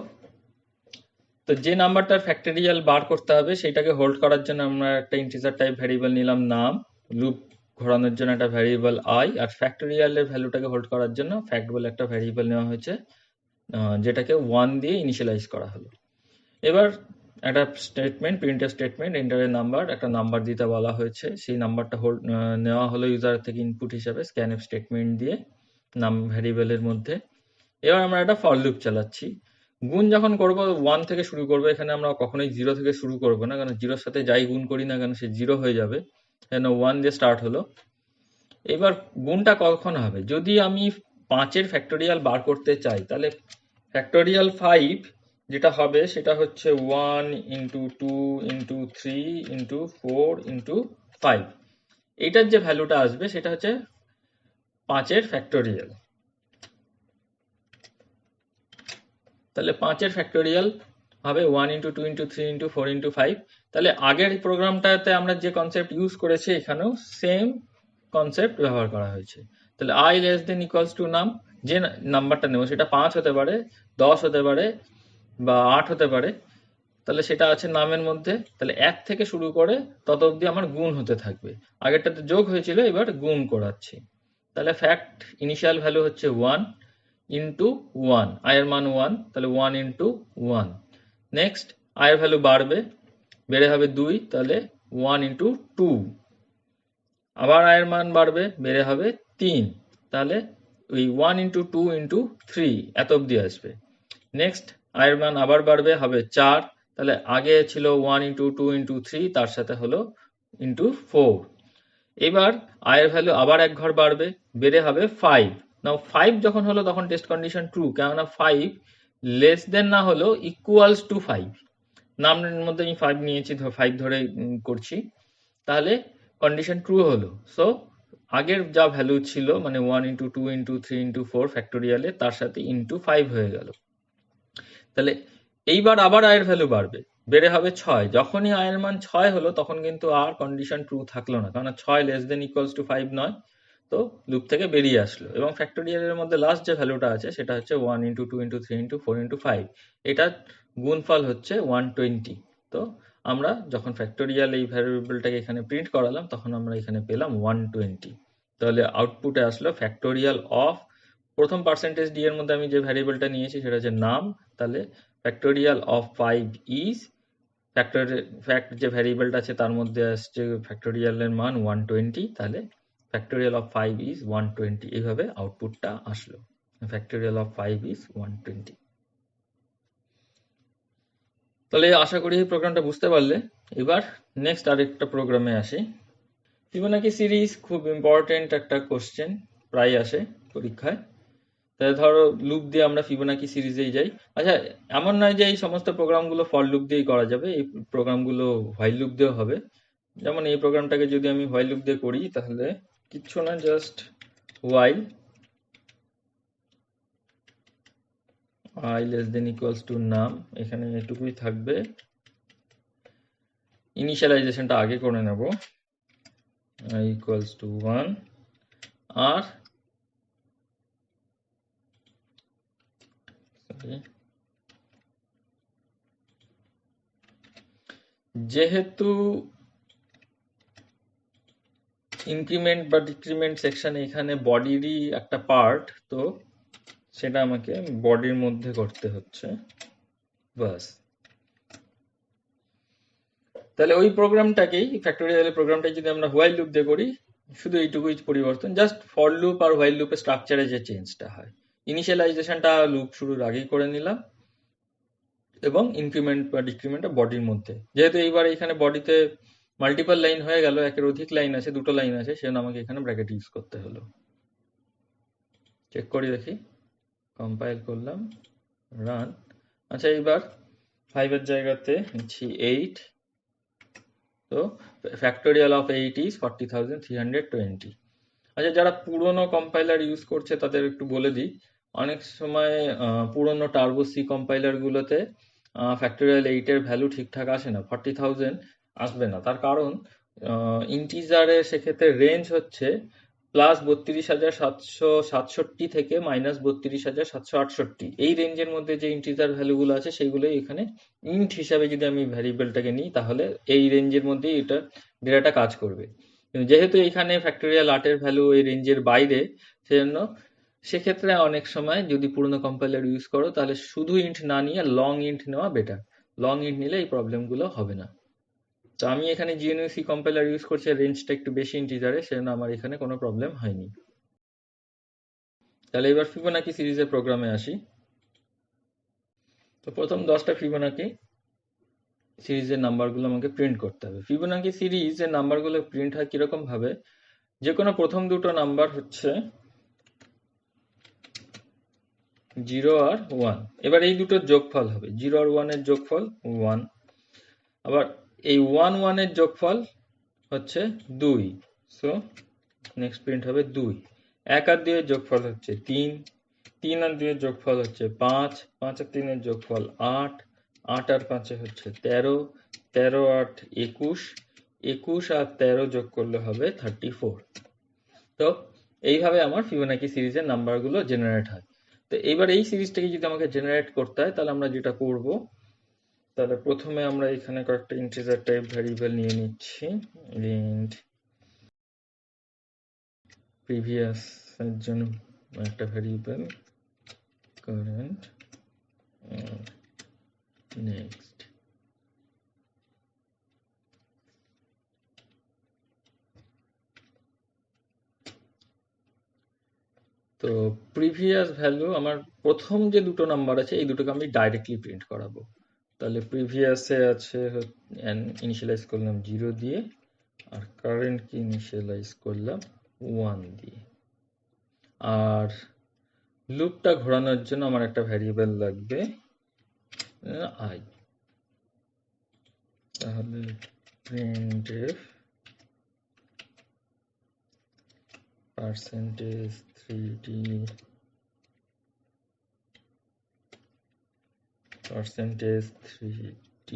তো যে নাম্বারটার ফ্যাক্টোরিয়াল বার করতে হবে সেটাকে হোল্ড করার জন্য আমরা একটা ইন্টিজার টাইপ ভ্যারিয়েবল নিলাম নাম, লুপ ঘোরানোর জন্য একটা ভ্যারিয়েবল আই, আর ফ্যাক্টোরিয়ালের ভ্যালুটাকে হোল্ড করার জন্য ফ্যাক্ট বলে একটা ভ্যারিয়েবল নেওয়া হয়েছে, যেটাকে 1 দিয়ে ইনিশিয়ালাইজ করা হলো। এবার একটা স্টেটমেন্ট, প্রিন্টএফ স্টেটমেন্ট, এন্টারের নাম্বার, একটা নাম্বার দিতে বলা হয়েছে, সেই নাম্বারটা নেওয়া হলো ইউজার থেকে ইনপুট হিসাবে স্ক্যানএফ স্টেটমেন্ট দিয়ে নাম ভ্যারিয়েবলের মধ্যে। এবার আমরা একটা ফর লুপ চালাচ্ছি। গুণ যখন করব 1 থেকে শুরু করবো, এখানে আমরা কখনোই 0 থেকে শুরু করব না, কারণ 0-র সাথে যাই গুণ করি না কেন সে 0 হয়ে যাবে, কেন 1 দিয়ে স্টার্ট হলো। এবার গুণটা কখন হবে, যদি আমি 5-এর ফ্যাক্টোরিয়াল বার করতে চাই, তাহলে ফ্যাক্টোরিয়াল 5 যেটা হবে সেটা হচ্ছে 1 ইন্টু 2 ইন্টু 3 ইন্টু 4 ইন্টু 5। এইটার যে ভ্যালুটা আসবে সেটা হচ্ছে 5-এর ফ্যাক্টোরিয়াল। তাহলে 5-এর ফ্যাক্টোরিয়াল হবে 1 ইন্টু 2 ইন্টু 3 ইন্টু 4 ইন্টু 5। তাহলে আগের প্রোগ্রামটাতে আমরা যে কনসেপ্ট ইউজ করেছি এখানেও সেম কনসেপ্ট ব্যবহার করা হয়েছে। তাহলে I less than equals to নাম, যে নাম্বারটা নেব সেটা 5 হতে পারে, 10 হতে পারে বা 8 হতে পারে, তাহলে সেটা আছে নামের মধ্যে। তাহলে 1 থেকে শুরু করে তত অবধি আমার গুণ হতে থাকবে, আগেরটাতে যোগ হয়েছিল এবার গুণ করাচ্ছি। তাহলে ফ্যাক্ট ইনিশিয়াল ভ্যালু হচ্ছে 1 ইন্টু 1, আয়ের মান 1, তাহলে 1 ইন্টু 1। নেক্সট আয়ের ভ্যালু বাড়বে, বেড়ে হবে 2, তাহলে 1 ইন্টু 2। আবার আয়ের মান বাড়বে, বেড়ে হবে 3, তাহলে ওই 1 ইন্টু 2 ইন্টু 3 এত অবধি আসবে। নেক্সট আয়ের মান আবার বাড়বে, হবে 4, তাহলে আগে ছিল 1 ইন্টু 2 ইন্টু 3, তার সাথে হলো ইন্টু 4। এবার আয়ের ভ্যালু আবার এক ঘর বাড়বে, বেড়ে হবে 5। নাও 5 যখন হলো তখন টেস্ট কন্ডিশন ট্রু, কেননা 5 লেস দেন না হলো ইকুয়ালস টু 5। নামের মধ্যে আমি 5 নিয়েছি, 5 ধরে করছি, তাহলে কন্ডিশন ট্রু হলো। সো আগের যা ভ্যালু ছিল মানে 1 ইন্টু 2 ইন্টু 3 ইন্টু 4 ফ্যাক্টোরিয়ালে, তার সাথে ইন্টু 5 হয়ে গেল। তাহলে এইবার আবার আয়ের ভ্যালু বাড়বে, বেড়ে হবে 6। যখনই আয়ের মান 6 হলো তখন কিন্তু আর কন্ডিশন ট্রু থাকলো না, কারণ 6 লেস দেন ইকুয়ালস টু 5 নয়, তো লুপ থেকে বেরিয়ে আসলো। এবং ফ্যাক্টোরিয়ালের মধ্যে লাস্ট যে ভ্যালুটা আছে সেটা হচ্ছে 1 ইন্টু 2 ইন্টু 3 ইন্টু 4 ইন্টু 5, এটার গুণফল হচ্ছে 120। তো আমরা যখন ফ্যাক্টোরিয়াল এই ভ্যারিয়েবলটাকে এখানে প্রিন্ট করালাম তখন আমরা এখানে পেলাম 120। তাহলে আউটপুটে আসলো ফ্যাক্টোরিয়াল অফ, প্রথম পার্সেন্টেজ ডি এর মধ্যে আমি যে ভ্যারিয়েবলটা নিয়েছি সেটা হচ্ছে নাম, তাহলে ফ্যাক্টোরিয়াল অফ 5 ইজ ফ্যাক্ট যে ভ্যারিয়েবলটা আছে তার মধ্যে আসছে ফ্যাক্টোরিয়ালের মান 120, তাহলে ফ্যাক্টোরিয়াল অফ 5 ইজ 120। এইভাবে আউটপুটটা আসলো, ফ্যাক্টোরিয়াল অফ 5 ইজ 120। তাহলে আশা করি এই প্রোগ্রামটা বুঝতে পারলে। এবার নেক্সট আরেকটা প্রোগ্রামে আসি। ফিবোনাকি সিরিজ খুব ইম্পর্টেন্ট একটা কোশ্চেন, প্রায় আসে পরীক্ষায়। তাহলে ধরো লুপ দিয়ে আমরা ফিবোনাকি সিরিজেই যাই। আচ্ছা, এমন নয় যে এই সমস্ত প্রোগ্রামগুলো ফর লুপ দিয়েই করা যাবে, এই প্রোগ্রামগুলো হোয়াইল লুপ দিয়েও হবে। যেমন এই প্রোগ্রামটাকে যদি আমি হোয়াইল লুপ দিয়ে করি তাহলে কিচ্ছু না, just while i less than equals to num, এখানে এটুকুই থাকবে। ইনিশিয়ালাইজেশনটা আগে করে নেব, i equals to 1, আর যেহেতু ইনক্রিমেন্ট বা ডিক্রিমেন্ট সেকশন এখানে বডিরই একটা পার্ট, তো সেটা আমাকে বডির মধ্যে করতে হচ্ছে, বাস। তাহলে ওই প্রোগ্রামটাকেই, ফ্যাক্টোরিয়াল প্রোগ্রামটাই যদি আমরা হোয়াইল লুপ দিয়ে করি, শুধু এইটুকুই পরিবর্তন, জাস্ট ফর লুপ আর হোয়াইল লুপের স্ট্রাকচারে যে চেঞ্জটা হয়। ইনিশিয়ালাইজেশনটা লুপ শুরুর আগেই করে নিলাম, এবং ইনক্রিমেন্ট বা ডিক্রিমেন্টটা বডির মধ্যে। যেহেতু এইবার এখানে বডিতে মাল্টিপল লাইন হয়ে গেল, একের অধিক লাইন আছে, দুটো লাইন আছে, সেজন্য আমাকে এখানে ব্র্যাকেট ইউজ করতে হলো। চেক করি দেখি, কম্পাইল করলাম, রান। আচ্ছা, এইবার 5 এর জায়গাতে নিচ্ছি 8, তো ফ্যাক্টোরিয়াল অফ 8 ইজ 40,320। আচ্ছা, যারা পুরনো কম্পাইলার ইউজ করছে তাদের একটু বলে দিই, অনেক সময় পুরনো টার্বো সি কম্পাইলার গুলোতে ফ্যাক্টোরিয়াল 8 এর ভ্যালু ঠিকঠাক আসে না, 40,000 আসবে না। তার কারণ ইন্টিজারের সেক্ষেত্রে রেঞ্জ হচ্ছে প্লাস 32,767 থেকে মাইনাস 32,768, এই রেঞ্জের মধ্যে যে ইন্টিজার ভ্যালুগুলো আছে সেইগুলো এখানে ইন্ট হিসাবে যদি আমি ভ্যারিয়েবলটাকে নিই, তাহলে এই রেঞ্জের মধ্যেই এটা ডেটাটা কাজ করবে। কিন্তু যেহেতু এখানে ফ্যাক্টোরিয়াল 8-এর ভ্যালু এই রেঞ্জের বাইরে, সেজন্য সেক্ষেত্রে অনেক সময় যদি পুরনো কম্পাইলার ইউজ করো তাহলে শুধু ইন্ট না নিয়ে লং ইন্ট নেওয়া বেটার। লং ইন্ট নিলে এই প্রবলেমগুলো হবে না। তো আমি এখানে জিএনইউসি কম্পাইলার ইউজ করছি, রেঞ্জটা একটু বেশি ইন্টিজারে, সেজন্য আমার এখানে কোনো প্রবলেম হয়নি। তাহলে এবার ফিবোনাকি সিরিজের প্রোগ্রামে আসি। তো প্রথম 10টা ফিবোনাকি সিরিজের নাম্বারগুলো আমাকে প্রিন্ট করতে হবে। ফিবোনাকি সিরিজের নাম্বারগুলো প্রিন্ট হয় কিরকম ভাবে, যে কোনো প্রথম দুটো নাম্বার হচ্ছে 0 আর 1। এবার এই দুটোর যোগফল হবে 0 আর 1 এর যোগফল 1। আবার এই 1 1 এর যোগফল হচ্ছে 2, সো নেক্সট প্রিন্ট হবে 2। 1 আর 2 এর যোগফল হচ্ছে 3, 3 আর 2 এর যোগফল হচ্ছে 5, 5 আর 3 এর যোগফল 8, 8 আর 5 এ হচ্ছে 13, 13 8 21, 21 আর 13 যোগ করলে হবে 34। তো এইভাবে আমার ফিবোনাকি সিরিজের নাম্বারগুলো জেনারেট হয়। তো এবার এই সিরিজটাকে যদি আমাকে জেনারেট করতে হয়, তাহলে আমরা যেটা করব, তাহলে প্রথমে আমরা এখানে কয়েকটা ইন্টিজার টাইপ ভ্যারিয়েবল নিয়ে নিচ্ছি। int প্রিভিয়াস এর জন্য একটা ভ্যারিয়েবল, কারেন্ট, নেক্সট। তো প্রিভিয়াস ভ্যালু আমার প্রথম যে দুটো নাম্বার আছে এই দুটোকে আমি ডাইরেক্টলি প্রিন্ট করাবো। তাহলে প্রিভিয়াসে আছে ইনিশিয়ালাইজ করলাম 0 দিয়ে, আর কারেন্ট কি ইনিশিয়ালাইজ করলাম 1 দিয়ে। আর লুপটা ঘোরানোর জন্য আমার একটা ভ্যারিয়েবল লাগবে i। তাহলে printf %3d %3d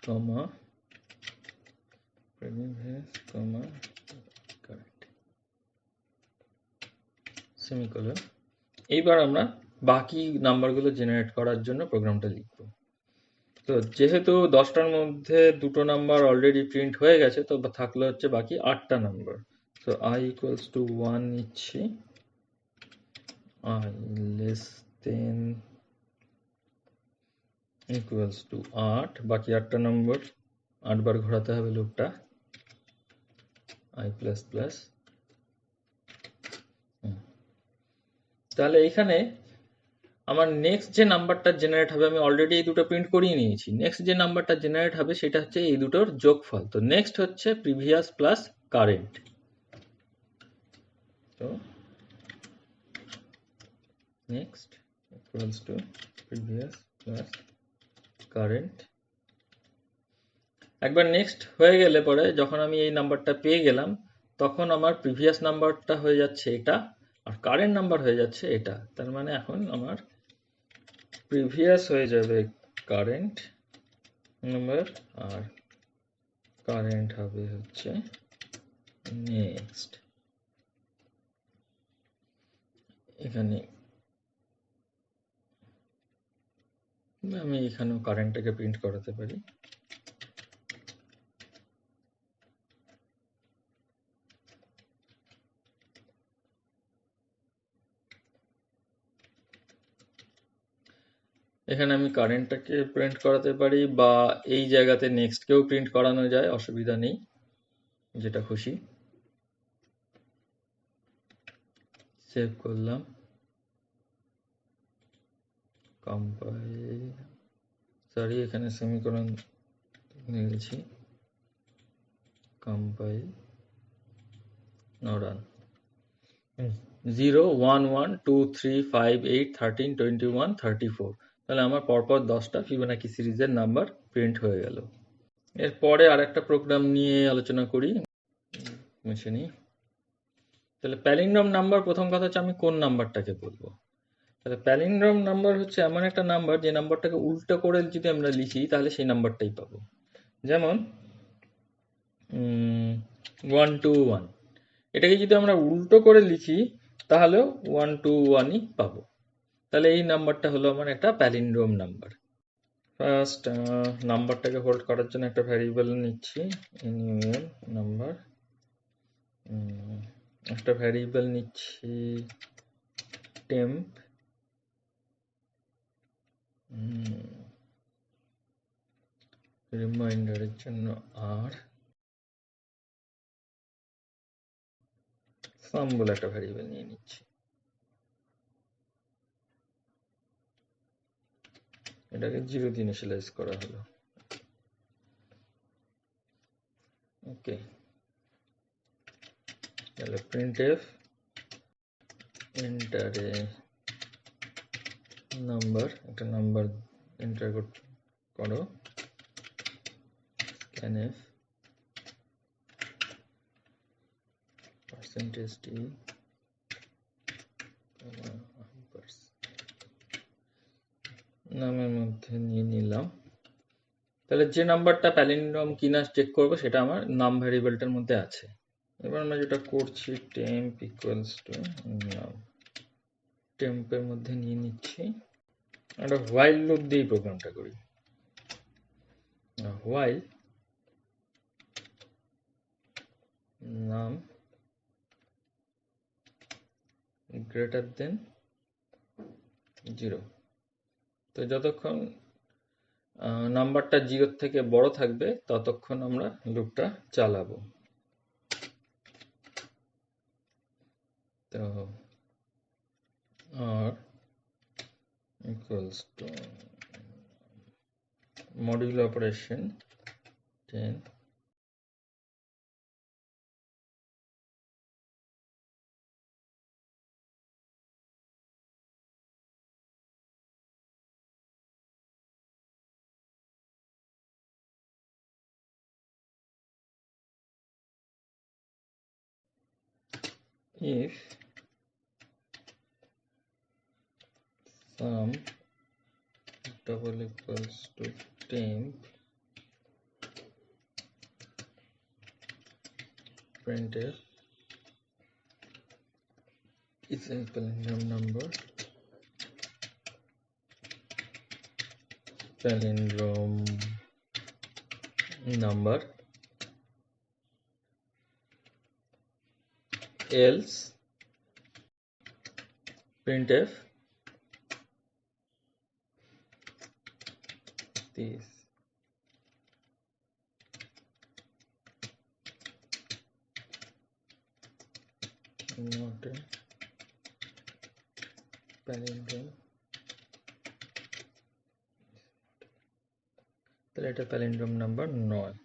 comma previous comma current semicolon. এইবার আমরা বাকি নাম্বারগুলো জেনারেট করার জন্য প্রোগ্রামটা লিখব। তো যেহেতু 10টার মধ্যে দুটো নাম্বার অলরেডি প্রিন্ট হয়ে গেছে, তো থাকলো হচ্ছে বাকি 8টা নাম্বার। তো i equals to 1 নিচ্ছি, i less than equals to 8, বাকি 8টা নাম্বার 8 বার ঘোরাতে হবে লুপটা, i plus plus। তাহলে এখানে আমার নেক্সট যে নাম্বারটা জেনারেট হবে, আমি অলরেডি এই দুটো প্রিন্ট করিয়ে নিয়েছি, নেক্সট যে নাম্বারটা জেনারেট হবে সেটা হচ্ছে এই দুটোর যোগফল। তো নেক্সট হচ্ছে প্রিভিয়াস প্লাস কারেন্ট। তো next equals to previous plus current. একবার নেক্সট হয়ে গেলে পরে যখন আমি এই নাম্বারটা পেয়ে গেলাম, তখন আমার প্রিভিয়াস নাম্বারটা হয়ে যাচ্ছে এটা, আর কারেন্ট নাম্বার হয়ে যাচ্ছে এটা। তার মানে এখন আমার প্রিভিয়াস হয়ে যাবে কারেন্ট নাম্বার, আর কারেন্ট হবে হচ্ছে নেক্সট। এখানে আমি এখানেও কারেন্টটাকে প্রিন্ট করাতে পারি। এখানে আমি কারেন্টটাকে প্রিন্ট করাতে পারি, বা এই জায়গাতে নেক্সটকেও প্রিন্ট করানো যায়, অসুবিধা নেই, যেটা খুশি। সেভ করলাম, কম্পাইল, সরি এখানে সেমিকোলন নিয়েছি, কম্পাইল, নাও রান। 0 1 1 2 3 5 8 13 21 34। তাহলে আমার পরপর 10টা ফিবোনাকি সিরিজের নাম্বার প্রিন্ট হয়ে গেল। এরপরে আর একটা প্রোগ্রাম নিয়ে আলোচনা করি, মেশিনি। তাহলে প্যালিন্ড্রোম নাম্বার, প্রথম কথা হচ্ছে আমি কোন নাম্বারটাকে বলবো। তাহলে প্যালিন্ড্রোম নাম্বার হচ্ছে এমন একটা নাম্বার যে নাম্বারটাকে উল্টো করে যদি আমরা লিখি তাহলে সেই নাম্বারটাই পাবো। যেমন 1 2 1। এটাকে যদি আমরা উল্টো করে লিখি তাহলেও 1 2 1ই পাবো। তাহলে এই নাম্বারটা হলো আমার একটা প্যালিন্ড্রোম নাম্বার। ফার্স্ট নাম্বারটাকে হোল্ড করার জন্য একটা ভ্যারিয়েবল নিচ্ছি, এনিউএল নাম্বার। একটা ভ্যারিয়েবল নিচ্ছি টেম্প, রিমাইন্ডারের জন্য আর, সাম বলে একটা ভ্যারিয়েবল নিয়ে নিচ্ছি। এটাকে 0 দিয়ে ইনিশিয়ালাইজ করা হলো। ওকে, তাহলে printf এন্টার এ নাম্বার, একটা নাম্বার এন্টার করো, scanf %t নামের মধ্যে নিয়ে নিলাম। তাহলে যে নাম্বারটা প্যালিন্ড্রোম কিনা চেক করব সেটা আমার নাম ভ্যারিয়েবলটার মধ্যে আছে। এবার আমরা যেটা করছি temp ইকুয়ালস টু নাম, টেম্পের মধ্যে নিয়ে নিচ্ছি, একটা হোয়াইল লুপ দিয়ে প্রোগ্রামটা করি। হোয়াইল নাম গ্রেটার দেন 0, তো যতক্ষণ নাম্বারটা 0 থেকে বড় থাকবে ততক্ষণ আমরা লুপটা চালাবো। তো r equals to module operation 10, if sum double equals to temp printf is a palindrome number, palindrome number, else printf this not a palindrome, তাহলে এটা প্যালিন্ড্রোম নাম্বার নয়।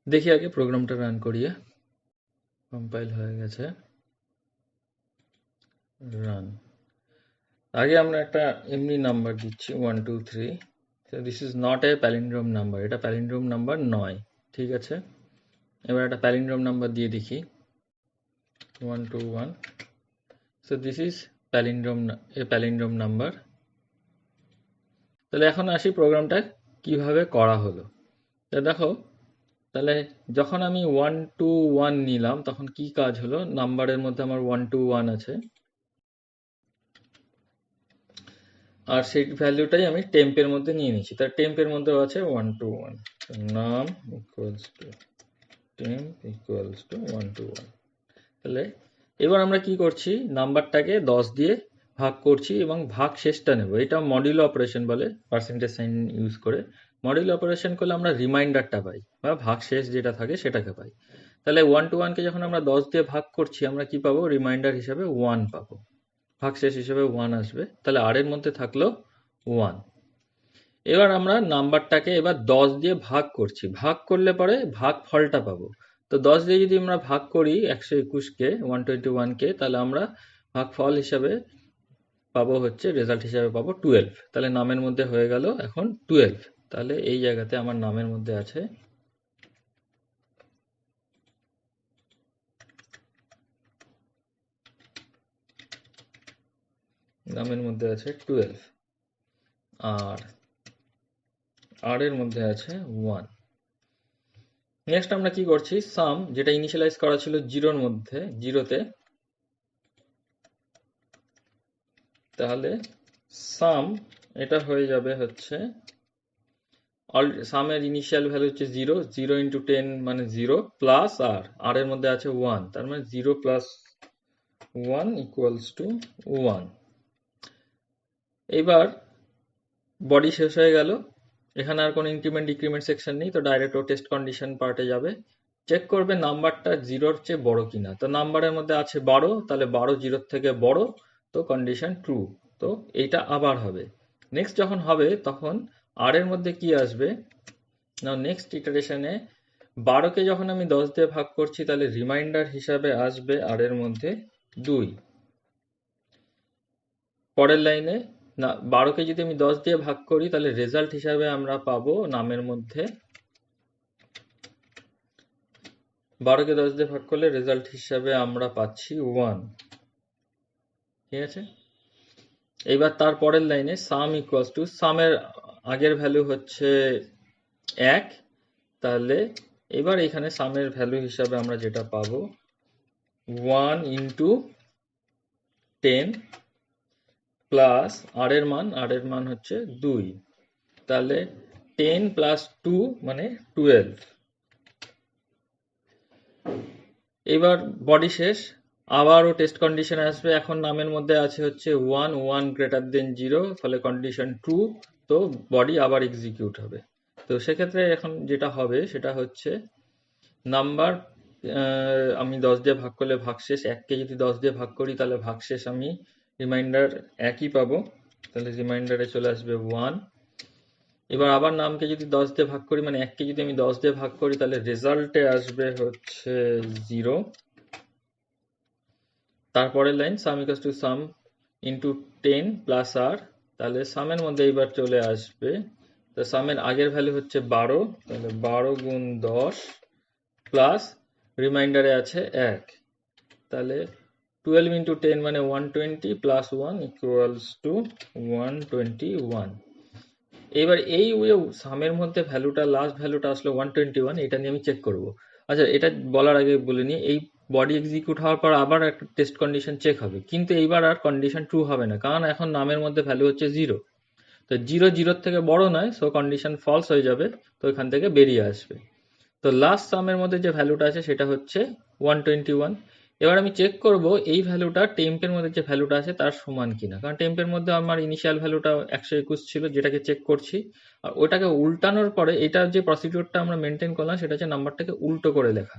দেখি আগে প্রোগ্রামটা রান করিয়ে, কম্পাইল হয়ে গেছে, রান। আগে আমরা একটা এমনি নাম্বার দিচ্ছি 1 2 3, so this is not a palindrome number, এটা প্যালিন্ড্রোম নাম্বার নয়, ঠিক আছে। এবার একটা প্যালিন্ড্রোম নাম্বার দিয়ে দেখি 1 2 1, so this is a palindrome number। তাহলে এখন আসি প্রোগ্রামটা কিভাবে করা হলো। তা দেখো, তাহলে যখন আমি 1 2 1 নিলাম তখন কি কাজ হলো, নাম্বারের মধ্যে আমার 1 2 1 আছে, আর সেই ভ্যালুটাই আমি টেম্পের মধ্যে নিয়ে নিচ্ছি। তার টেম্পের মধ্যে আছে 1 2 1, নাম equals to temp equals to 1 2 1। তাহলে এবার আমরা কি করছি, নাম্বারটাকে 10 দিয়ে ভাগ করছি এবং ভাগ শেষটা নেব। এটা মডিউল অপারেশন বলে, পার্সেন্টেজ সাইন ইউজ করে। মডিউল অপারেশন করলে আমরা রিমাইন্ডারটা পাই বা ভাগ শেষ যেটা থাকে সেটাকে পাই। তাহলে 1 2 1 কে যখন আমরা 10 দিয়ে ভাগ করছি আমরা কি পাবো, রিমাইন্ডার হিসাবে 1 পাবো, ভাগশেষ হিসেবে 1 আসবে। তাহলে আর এর মধ্যে থাকলো 1। এবার আমরা নাম্বারটাকে এবার 10 দিয়ে ভাগ করছি, ভাগ করলে পরে ভাগ ফলটা পাবো। তো 10 দিয়ে যদি আমরা ভাগ করি 121 কে 121 কে, তাহলে আমরা ভাগ ফল হিসাবে পাবো হচ্ছে, রেজাল্ট হিসাবে পাবো 12। তাহলে নামের মধ্যে হয়ে গেল এখন 12। তাহলে এই জায়গাতে আমার নামের মধ্যে আছে নামের মধ্যে আছে 12, আর আর এর মধ্যে আছে 1। নেক্সট আমরা কি করছি, সাম যেটা ইনিশিয়ালাইজ করা ছিল জিরোর মধ্যে, জিরোতে, তাহলে সাম এটা হয়ে যাবে হচ্ছে সামের ইনিশিয়াল ভ্যালু হচ্ছে 0, 0 ইন্টু 10 মানে 0 প্লাস আর এর মধ্যে আছে 1, তার মানে 0 প্লাস 1 ইকুয়ালস টু 1। এবার বডি শেষ হয়ে গেল, এখানে আর কোনো ইনক্রিমেন্ট ডিক্রিমেন্ট সেকশন নেই, তো ডাইরেক্ট ও টেস্ট কন্ডিশন পার্টে যাবে, চেক করবে নাম্বারটা 0-র চেয়ে বড় কিনা। তো নাম্বারের মধ্যে আছে 12, তাহলে 12 0-র থেকে বড়, তো কন্ডিশন ট্রু, তো এইটা আবার হবে। নেক্সট যখন হবে তখন আর এর মধ্যে কি আসবে না, নেক্সট ইটারেশনে 12কে যখন আমি 10 দিয়ে ভাগ করছি তাহলে রিমাইন্ডার হিসাবে আসবে আর এর মধ্যে 2। পরের লাইনে না 12কে যদি আমি 10 দিয়ে ভাগ করি তাহলে রেজাল্ট হিসাবে আমরা পাবো নামের মধ্যে 12কে 10 দিয়ে ভাগ করলে রেজাল্ট হিসাবে আমরা পাচ্ছি 1। ঠিক আছে, এইবার তার পরের লাইনে সাম ইকুয়ালস টু, সামের আগের ভ্যালু হচ্ছে 1, তাহলে এবার এখানে সামের ভ্যালু হিসাবে আমরা যেটা পাবো 1 ইন্টু 10 প্লাস আর এর মান হচ্ছে 2, তাহলে 10 প্লাস 2 মানে 12। এবার বডি শেষ, আবারও টেস্ট কন্ডিশন আসবে, এখন নামের মধ্যে আছে হচ্ছে 1, 1 গ্রেটার দেন 0, ফলে কন্ডিশন ট্রু, তো বডি আবার এক্সিকিউট হবে। তো সেক্ষেত্রে এখন যেটা হবে সেটা হচ্ছে নাম্বার আমি 10 দিয়ে ভাগ করলে ভাগশেষ 1কে যদি 10 দিয়ে ভাগ করি তাহলে ভাগশেষ আমি রিমাইন্ডার একই পাবো, তাহলে রিমাইন্ডারে চলে আসবে 1। এবার আবার নামকে যদি 10 দিয়ে ভাগ করি, মানে 1কে যদি আমি 10 দিয়ে ভাগ করি তাহলে রেজাল্টে আসবে হচ্ছে 0। তারপরের line sum equals to sum into 10 plus r, তাহলে সামের মধ্যে এইবার চলে আসবে, তো সামের আগের ভ্যালু হচ্ছে 12, তাহলে 12 গুণ 10 প্লাস রিমাইন্ডারে আছে 1, তাহলে 12 ইন্টু 10 মানে 120 প্লাস 1 ইকুয়ালস টু 121। এবার এই সামের মধ্যে ভ্যালুটা, লাস্ট ভ্যালুটা আসলো 121, এটা নিয়ে আমি চেক করব। আচ্ছা, এটা বলার আগে বলে নিই, এই বডি এক্সিকিউট হওয়ার পর আবার একটা টেস্ট কন্ডিশন চেক হবে, কিন্তু এইবার আর কন্ডিশন ট্রু হবে না, কারণ এখন নামের মধ্যে ভ্যালু হচ্ছে 0, তো 0 0-র থেকে বড় নয়, সো কন্ডিশন ফলস হয়ে যাবে, তো এখান থেকে বেরিয়ে আসবে। তো লাস্ট সামের মধ্যে যে ভ্যালুটা আছে সেটা হচ্ছে 121। এবার আমি চেক করব এই ভ্যালুটা টেম্পের মধ্যে যে ভ্যালুটা আছে তার সমান কিনা, কারণ টেম্পের মধ্যে আমার ইনিশিয়াল ভ্যালুটা 121 ছিল, যেটাকে চেক করছি, আর ওটাকে উল্টানোর পরে এটা যে প্রসিডিউরটা আমরা মেনটেন করলাম সেটা হচ্ছে নাম্বারটাকে উল্টো করে লেখা,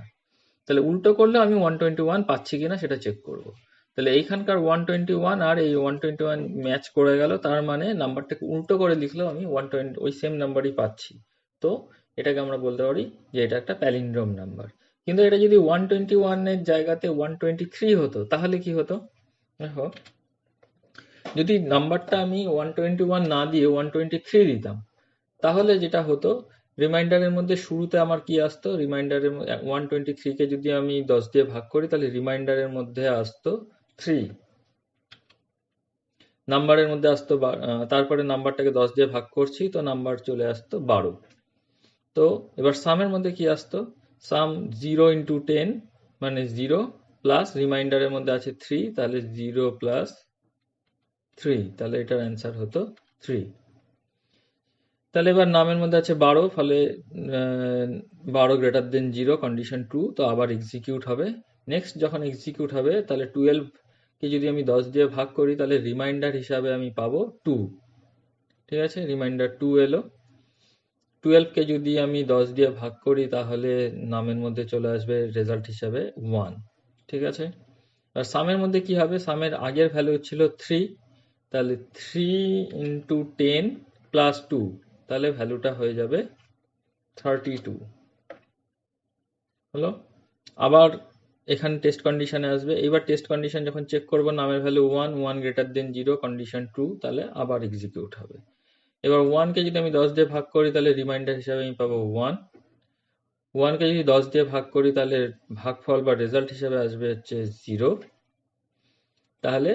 তাহলে উল্টো করলে আমি 121 পাচ্ছি কিনা সেটা চেক করব। তাহলে এইখানকার 121 আর এই 121 ম্যাচ করে গেল, তার মানে নাম্বারটাকে উল্টো করে লিখলেও আমি 120 ওই সেম নাম্বারই পাচ্ছি, তো এটাকে আমরা বলতে পারি যে এটা একটা প্যালিন্ড্রোম নাম্বার। কিন্তু এটা যদি 121 এর জায়গাতে 123 হতো তাহলে কি হতো, দেখো, যদি নাম্বারটা আমি 121 না দিয়ে 123 দিতাম তাহলে যেটা হতো, রিমাইন্ডারের মধ্যে শুরুতে আমার কি আসতো, রিমাইন্ডারের 123 কে যদি আমি 10 দিয়ে ভাগ করি তাহলে রিমাইন্ডারের মধ্যে আসতো 3, নাম্বারের মধ্যে আসতো তারপরে নাম্বারটাকে 10 দিয়ে ভাগ করছি, তো নাম্বার চলে আসতো 12। তো এবার সামের মধ্যে কি আসতো, সাম 0 ইন্টু 10 মানে 0 প্লাস রিমাইন্ডারের মধ্যে আছে 3, তাহলে 0 প্লাস 3, তাহলে এটার অ্যান্সার হতো 3। তাহলে এবার নামের মধ্যে আছে 12, ফলে 12 গ্রেটার দেন 0, কন্ডিশন ট্রু, তো আবার এক্সিকিউট হবে। নেক্সট যখন এক্সিকিউট হবে তাহলে 12কে যদি আমি 10 দিয়ে ভাগ করি তাহলে রিমাইন্ডার হিসাবে আমি পাবো 2। ঠিক আছে, রিমাইন্ডার 2 এলো। 12কে যদি আমি 10 দিয়ে ভাগ করি তাহলে নামের মধ্যে চলে আসবে রেজাল্ট হিসাবে 1। ঠিক আছে, আর সামের মধ্যে কি হবে, সামের আগের ভ্যালু ছিল 3, তাহলে 3 ইন্টু 10 প্লাস 2, তাহলে ভ্যালুটা হয়ে যাবে 32 হলো। আবার এখানে টেস্ট কন্ডিশনে আসবে, এবার টেস্ট কন্ডিশন যখন চেক করব নামের value 1, 1 greater than 0, condition true, তাহলে আবার এক্সিকিউট হবে। এবার 1কে যদি আমি 10 দিয়ে ভাগ করি তাহলে রিমাইন্ডার হিসাবে আমি পাবো 1, 1কে যদি 10 দিয়ে ভাগ করি তাহলে ভাগফল বা রেজাল্ট হিসাবে আসবে হচ্ছে 0। তাহলে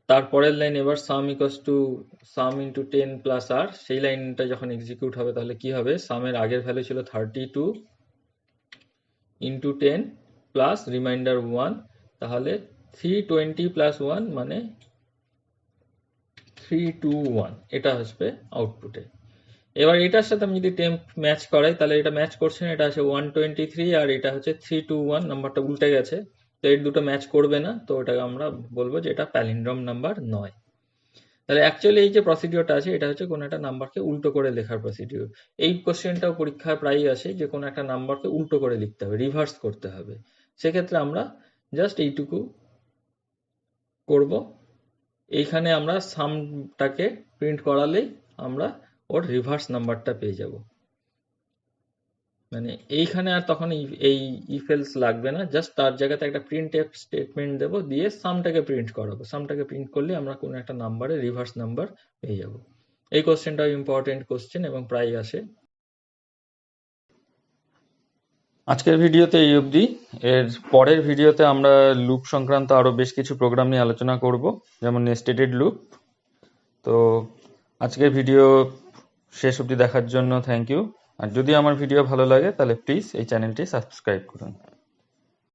তারপরের লাইন এবার sum equals to sum into 10 plus r, সেই লাইনটা যখন এক্সিকিউট হবে তাহলে কি হবে, সামের আগের ভ্যালু ছিল 32, ইন্টু 10 প্লাস রিমাইন্ডার 1, তাহলে 320 প্লাস 1 মানে 321, এটা আসবে আউটপুটে। এবার এটার সাথে আমি যদি টেম্প ম্যাচ করাই, তাহলে এটা ম্যাচ করছে না, এটা আছে 123 আর এটা হচ্ছে 321, নাম্বারটা উল্টে গেছে, তো এই দুটো ম্যাচ করবে না, তো ওটাকে আমরা বলবো যে এটা প্যালিন্ড্রোম নাম্বার নয়। তাহলে অ্যাকচুয়ালি এই যে প্রসিডিওরটা আছে, এটা হচ্ছে কোনো একটা নাম্বারকে উল্টো করে লেখার প্রসিডিওর। এই কোশ্চেনটাও পরীক্ষায় প্রায়ই আসে যে কোনো একটা নাম্বারকে উল্টো করে লিখতে হবে, রিভার্স করতে হবে। সেক্ষেত্রে আমরা জাস্ট এইটুকু করব, এইখানে আমরা সামটাকে প্রিন্ট করালেই আমরা ওর রিভার্স নাম্বারটা পেয়ে যাব। মানে এইখানে আর তখন এই ইফ এলস লাগবে না, জাস্ট তার জায়গাতে একটা প্রিন্ট এফ স্টেটমেন্ট দেবো, দিয়ে সামটাকে প্রিন্ট করাবো। সামটাকে প্রিন্ট করলে আমরা কোনো একটা নাম্বারে রিভার্স নাম্বার পেয়ে যাব। এই কোশ্চেনটাও ইম্পর্টেন্ট কোশ্চেন এবং প্রায় আসে। আজকের ভিডিওতে এই অবধি। এর পরের ভিডিওতে আমরা লুপ সংক্রান্ত আরো বেশ কিছু প্রোগ্রাম নিয়ে আলোচনা করব, যেমন নেস্টেড লুপ। তো আজকের ভিডিও শেষ অবধি দেখার জন্য থ্যাংক ইউ। আর যদি আমার ভিডিও ভালো লাগে তাহলে প্লিজ এই চ্যানেলটি সাবস্ক্রাইব করুন।